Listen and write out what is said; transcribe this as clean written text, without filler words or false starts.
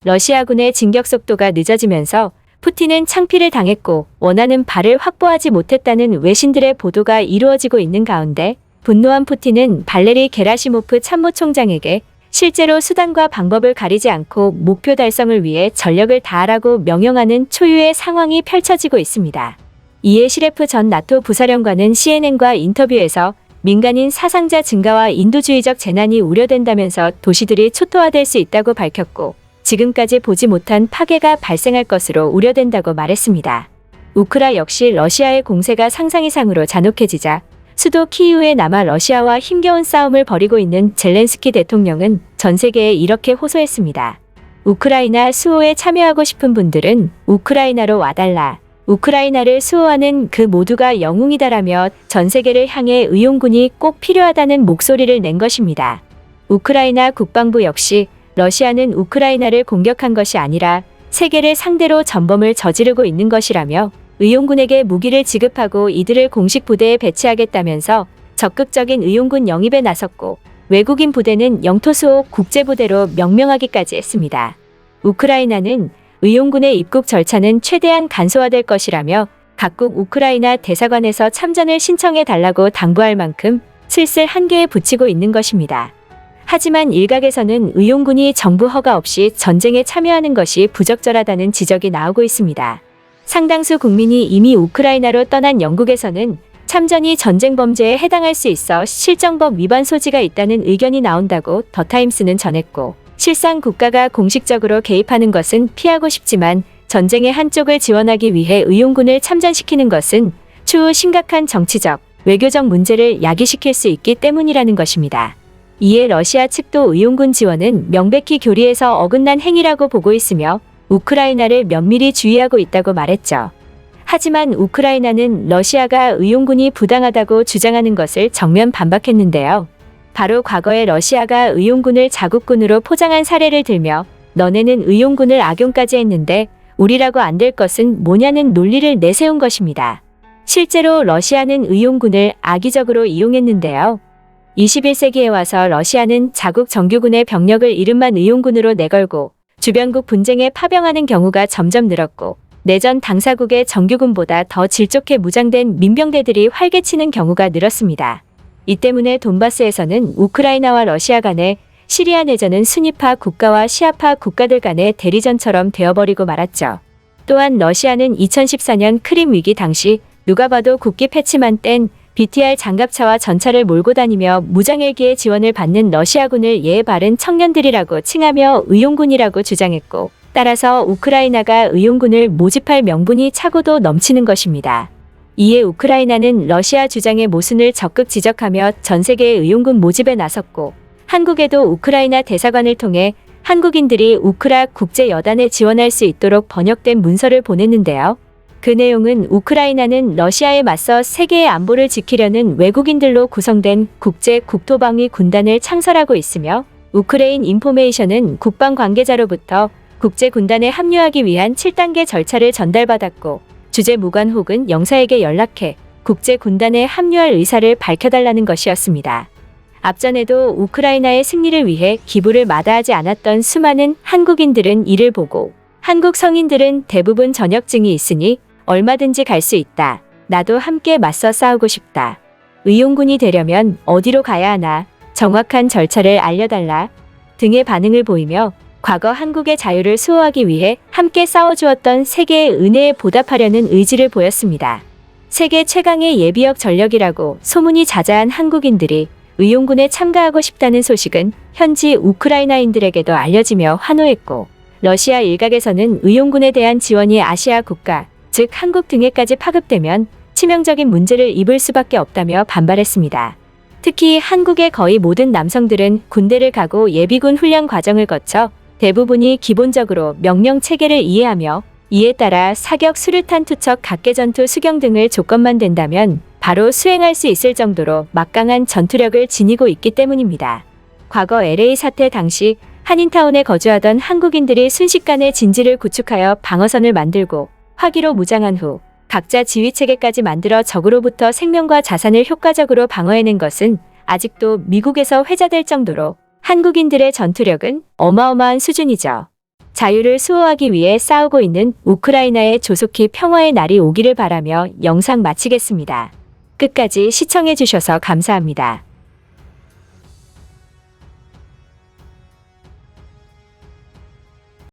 러시아군의 진격 속도가 늦어지면서 푸틴은 창피를 당했고 원하는 바를 확보하지 못했다는 외신들의 보도가 이루어지고 있는 가운데 분노한 푸틴은 발레리 게라시모프 참모총장에게 실제로 수단과 방법을 가리지 않고 목표 달성을 위해 전력을 다하라고 명령하는 초유의 상황이 펼쳐지고 있습니다. 이에 시레프 전 나토 부사령관은 CNN과 인터뷰에서 민간인 사상자 증가와 인도주의적 재난이 우려된다면서 도시들이 초토화될 수 있다고 밝혔고 지금까지 보지 못한 파괴가 발생할 것으로 우려된다고 말했습니다. 우크라 역시 러시아의 공세가 상상 이상으로 잔혹해지자 수도 키이우에 남아 러시아와 힘겨운 싸움을 벌이고 있는 젤렌스키 대통령은 전 세계에 이렇게 호소했습니다. 우크라이나 수호에 참여하고 싶은 분들은 우크라이나로 와달라. 우크라이나를 수호하는 그 모두가 영웅이다라며 전 세계를 향해 의용군이 꼭 필요하다는 목소리를 낸 것입니다. 우크라이나 국방부 역시 러시아는 우크라이나를 공격한 것이 아니라 세계를 상대로 전범을 저지르고 있는 것이라며 의용군에게 무기를 지급하고 이들을 공식 부대에 배치하겠다면서 적극적인 의용군 영입에 나섰고 외국인 부대는 영토수호 국제부대로 명명하기까지 했습니다. 우크라이나는 의용군의 입국 절차는 최대한 간소화될 것이라며 각국 우크라이나 대사관에서 참전을 신청해 달라고 당부할 만큼 슬슬 한계에 붙이고 있는 것입니다. 하지만 일각에서는 의용군이 정부 허가 없이 전쟁에 참여하는 것이 부적절하다는 지적이 나오고 있습니다. 상당수 국민이 이미 우크라이나로 떠난 영국에서는 참전이 전쟁 범죄에 해당할 수 있어 실정법 위반 소지가 있다는 의견이 나온다고 더타임스는 전했고 실상 국가가 공식적으로 개입하는 것은 피하고 싶지만 전쟁의 한쪽을 지원하기 위해 의용군을 참전시키는 것은 추후 심각한 정치적, 외교적 문제를 야기시킬 수 있기 때문이라는 것입니다. 이에 러시아 측도 의용군 지원은 명백히 교리에서 어긋난 행위라고 보고 있으며 우크라이나를 면밀히 주의하고 있다고 말했죠. 하지만 우크라이나는 러시아가 의용군이 부당하다고 주장하는 것을 정면 반박했는데요. 바로 과거에 러시아가 의용군을 자국군으로 포장한 사례를 들며 너네는 의용군을 악용까지 했는데 우리라고 안 될 것은 뭐냐는 논리를 내세운 것입니다. 실제로 러시아는 의용군을 악의적으로 이용했는데요. 21세기에 와서 러시아는 자국 정규군의 병력을 이른만 의용군으로 내걸고 주변국 분쟁에 파병하는 경우가 점점 늘었고 내전 당사국의 정규군보다 더 질적해 무장된 민병대들이 활개치는 경우가 늘었습니다. 이 때문에 돈바스에서는 우크라이나와 러시아 간의 시리아 내전은 순위파 국가와 시아파 국가들 간의 대리전처럼 되어버리고 말았죠. 또한 러시아는 2014년 크림 위기 당시 누가 봐도 국기 패치만 뗀 BTR 장갑차와 전차를 몰고 다니며 무장일기의 지원을 받는 러시아군을 예의 바른 청년들이라고 칭하며 의용군이라고 주장했고 따라서 우크라이나가 의용군을 모집할 명분이 차고도 넘치는 것입니다. 이에 우크라이나는 러시아 주장의 모순을 적극 지적하며 전 세계의 의용군 모집에 나섰고 한국에도 우크라이나 대사관을 통해 한국인들이 우크라 국제여단에 지원할 수 있도록 번역된 문서를 보냈는데요. 그 내용은 우크라이나는 러시아에 맞서 세계의 안보를 지키려는 외국인들로 구성된 국제 국토방위 군단을 창설하고 있으며 우크레인 인포메이션은 국방 관계자로부터 국제 군단에 합류하기 위한 7단계 절차를 전달받았고 주재 무관 혹은 영사에게 연락해 국제 군단에 합류할 의사를 밝혀달라는 것이었습니다. 앞전에도 우크라이나의 승리를 위해 기부를 마다하지 않았던 수많은 한국인들은 이를 보고 한국 성인들은 대부분 전역증이 있으니 얼마든지 갈 수 있다. 나도 함께 맞서 싸우고 싶다. 의용군이 되려면 어디로 가야 하나? 정확한 절차를 알려달라. 등의 반응을 보이며 과거 한국의 자유를 수호하기 위해 함께 싸워주었던 세계의 은혜에 보답하려는 의지를 보였습니다. 세계 최강의 예비역 전력이라고 소문이 자자한 한국인들이 의용군에 참가하고 싶다는 소식은 현지 우크라이나인들에게도 알려지며 환호했고 러시아 일각에서는 의용군에 대한 지원이 아시아 국가, 즉 한국 등에까지 파급되면 치명적인 문제를 입을 수밖에 없다며 반발했습니다. 특히 한국의 거의 모든 남성들은 군대를 가고 예비군 훈련 과정을 거쳐 대부분이 기본적으로 명령 체계를 이해하며 이에 따라 사격, 수류탄 투척, 각계전투, 수경 등을 조건만 된다면 바로 수행할 수 있을 정도로 막강한 전투력을 지니고 있기 때문입니다. 과거 LA 사태 당시 한인타운에 거주하던 한국인들이 순식간에 진지를 구축하여 방어선을 만들고 화기로 무장한 후 각자 지휘체계까지 만들어 적으로부터 생명과 자산을 효과적으로 방어해낸 것은 아직도 미국에서 회자될 정도로 한국인들의 전투력은 어마어마한 수준이죠. 자유를 수호하기 위해 싸우고 있는 우크라이나의 조속히 평화의 날이 오기를 바라며 영상 마치겠습니다. 끝까지 시청해주셔서 감사합니다.